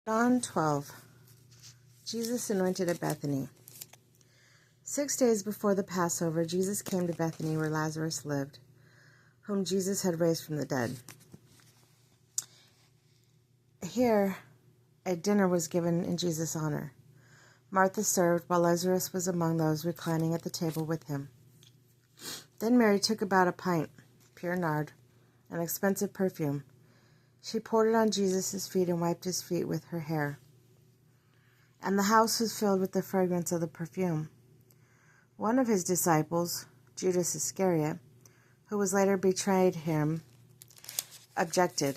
John 12. Jesus anointed at Bethany. 6 days before the Passover, Jesus came to Bethany where Lazarus lived, whom Jesus had raised from the dead. Here, a dinner was given in Jesus' honor. Martha served, while Lazarus was among those reclining at the table with him. Then Mary took about a pint, pure nard, an expensive perfume. She poured it on Jesus' feet and wiped his feet with her hair. And the house was filled with the fragrance of the perfume. One of his disciples, Judas Iscariot, who was later betrayed him, objected.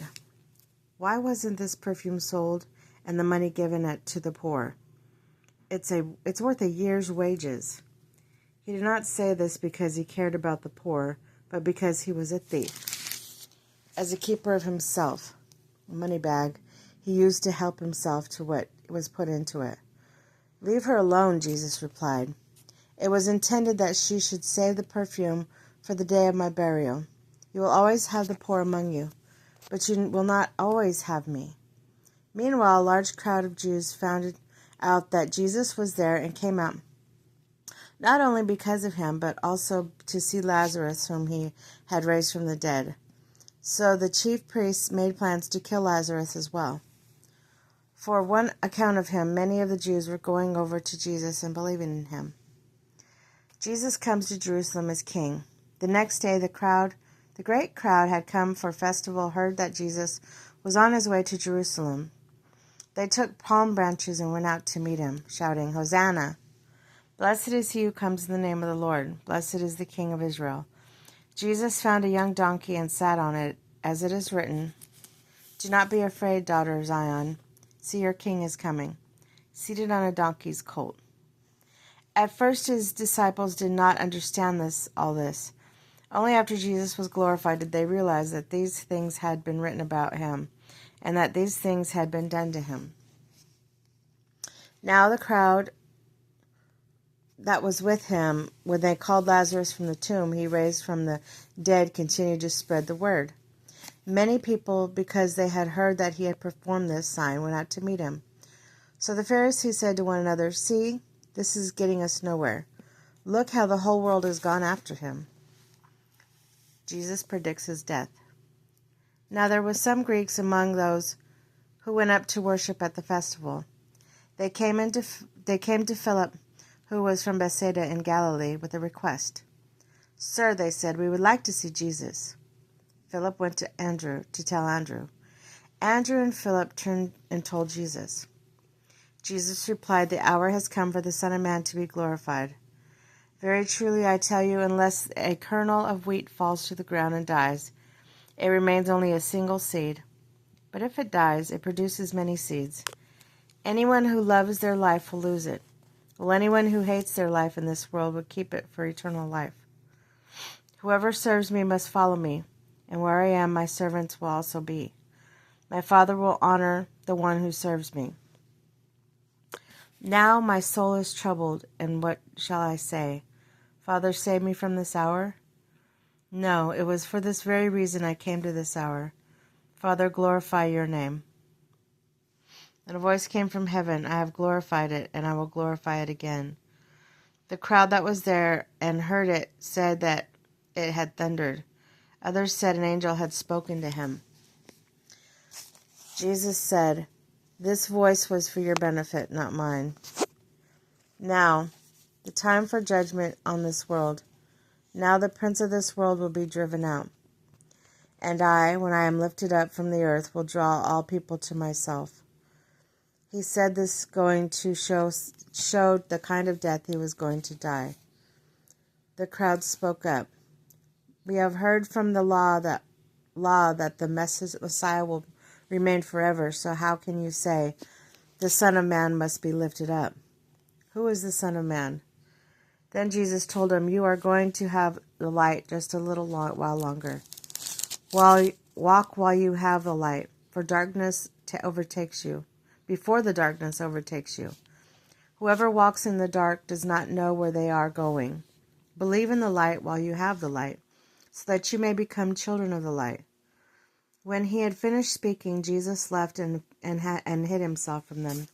Why wasn't this perfume sold and the money given to the poor? It's worth a year's wages. He did not say this because he cared about the poor, but because he was a thief. As a keeper of himself, a money bag, he used to help himself to what was put into it. Leave her alone, Jesus replied. It was intended that she should save the perfume for the day of my burial. You will always have the poor among you, but you will not always have me. Meanwhile, a large crowd of Jews found out that Jesus was there and came out, not only because of him, but also to see Lazarus, whom he had raised from the dead. So the chief priests made plans to kill Lazarus as well. For one account of him, many of the Jews were going over to Jesus and believing in him. Jesus comes to Jerusalem as king. The next day, the great crowd had come for a festival, heard that Jesus was on his way to Jerusalem. They took palm branches and went out to meet him, shouting, Hosanna! Blessed is he who comes in the name of the Lord. Blessed is the King of Israel. Jesus found a young donkey and sat on it, as it is written, Do not be afraid, daughter of Zion. See, your king is coming, seated on a donkey's colt. At first his disciples did not understand all this. Only after Jesus was glorified did they realize that these things had been written about him, and that these things had been done to him. Now the crowd that was with him, when they called Lazarus from the tomb he raised from the dead, continued to spread the word. Many people, because they had heard that he had performed this sign, went out to meet him. So the Pharisees said to one another, See, this is getting us nowhere. Look how the whole world has gone after him. Jesus predicts his death. Now there were some Greeks among those who went up to worship at the festival. They came to Philip, who was from Bethsaida in Galilee, with a request. Sir, they said, we would like to see Jesus. Philip went to Andrew to tell Andrew. Andrew and Philip turned and told Jesus. Jesus replied, The hour has come for the Son of Man to be glorified. Very truly I tell you, unless a kernel of wheat falls to the ground and dies, it remains only a single seed. But if it dies, it produces many seeds. Anyone who loves their life will lose it, while anyone who hates their life in this world will keep it for eternal life. Whoever serves me must follow me, and where I am, my servants will also be. My Father will honor the one who serves me. Now my soul is troubled, and what shall I say? Father, save me from this hour? No, it was for this very reason I came to this hour. Father, glorify your name. And a voice came from heaven, I have glorified it, and I will glorify it again. The crowd that was there and heard it said that it had thundered. Others said an angel had spoken to him. Jesus said, This voice was for your benefit, not mine. Now, the time for judgment on this world. Now the prince of this world will be driven out. And I, when I am lifted up from the earth, will draw all people to myself. He said this going to show the kind of death he was going to die. The crowd spoke up. We have heard from the law that the Messiah will remain forever, so how can you say, the Son of Man must be lifted up? Who is the Son of Man? Then Jesus told him, You are going to have the light just a little while longer. Walk while you have the light, for darkness overtakes you, before the darkness overtakes you. Whoever walks in the dark does not know where they are going. Believe in the light while you have the light, so that you may become children of the light. When he had finished speaking, Jesus left and hid himself from them.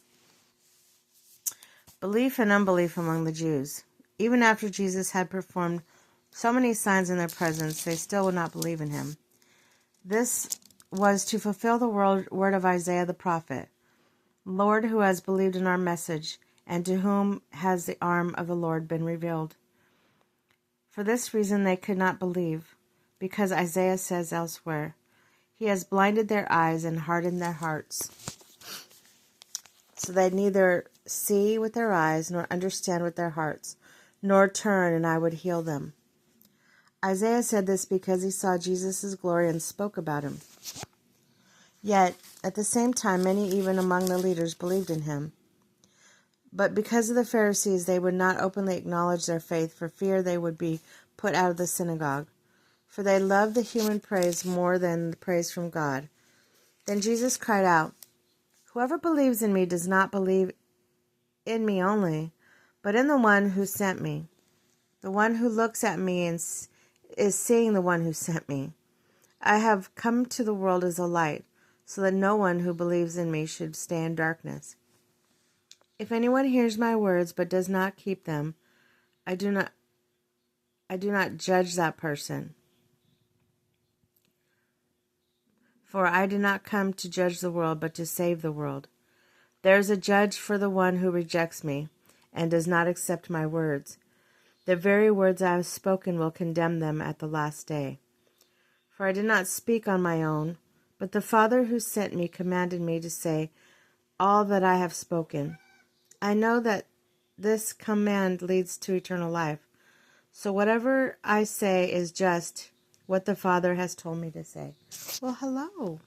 Belief and unbelief among the Jews. Even after Jesus had performed so many signs in their presence, they still would not believe in him. This was to fulfill the word of Isaiah the prophet. Lord, who has believed in our message, and to whom has the arm of the Lord been revealed? For this reason they could not believe, because Isaiah says elsewhere, He has blinded their eyes and hardened their hearts, so they neither see with their eyes nor understand with their hearts, nor turn, and I would heal them. Isaiah said this because he saw Jesus' glory and spoke about him. Yet, at the same time, many even among the leaders believed in him. But because of the Pharisees, they would not openly acknowledge their faith for fear they would be put out of the synagogue. For they loved the human praise more than the praise from God. Then Jesus cried out, Whoever believes in me does not believe in me only, but in the one who sent me. The one who looks at me is seeing the one who sent me. I have come to the world as a light, so that no one who believes in me should stay in darkness. If anyone hears my words but does not keep them, I do not judge that person. For I did not come to judge the world, but to save the world. There is a judge for the one who rejects me and does not accept my words. The very words I have spoken will condemn them at the last day. For I did not speak on my own, but the Father who sent me commanded me to say all that I have spoken. I know that this command leads to eternal life. So whatever I say is just what the Father has told me to say. Well, hello.